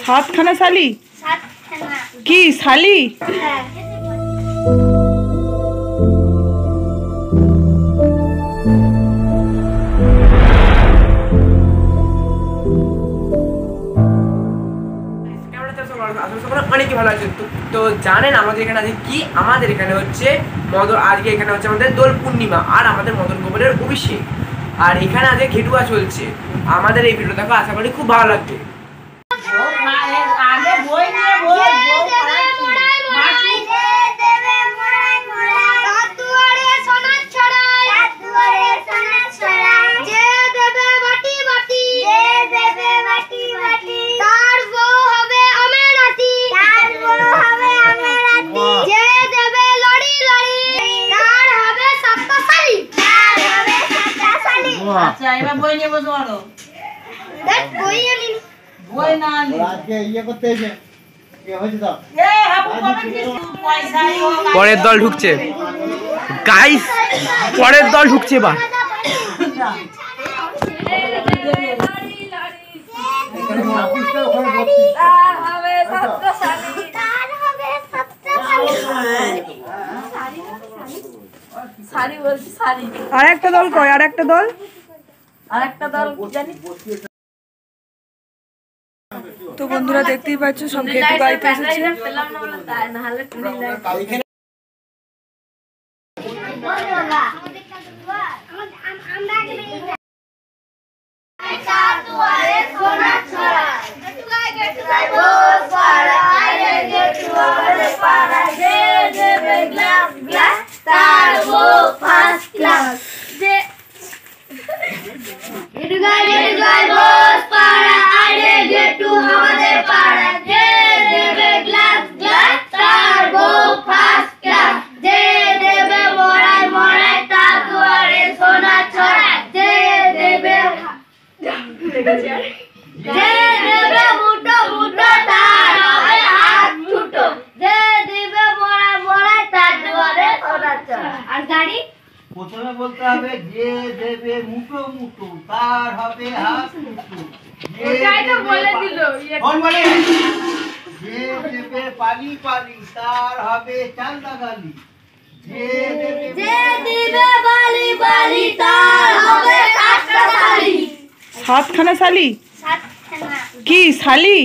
সাতখানা শালি কি শালি? অনেকই ভালো আছে। তো জানেন আমাদের এখানে আছে কি? আমাদের এখানে হচ্ছে আজকে এখানে হচ্ছে আমাদের দোল পূর্ণিমা আর আমাদের মদন গোপালের অভিষেক। আর এখানে আজকে ঘেটুয়া চলছে। আমাদের এই ভিডিও দেখো, আশা করি খুব ভালো লাগবে। আচ্ছা, এবার বই নিয়ে বসো। আরো বই না আজকে ইয়ে করতে এসে কি হয়েছে তো? পরের দল ঢুকছে গাইস, পরের দল ঢুকছে এবার। আর একটা দল কয়? আর একটা দল জানি। তো বন্ধুরা দেখতেই পাচ্ছ সব ঘেটু গাইতে এসেছে। প্রথমে বলতে হবে যে দেবে মুঠো মুঠো তার হবে হাত মুঠো, যে দেবে পানি পানি তার হবে চান্দা গালি, যে দেবে বালি বালি তার হবে সাতখানা শালি কি শালি?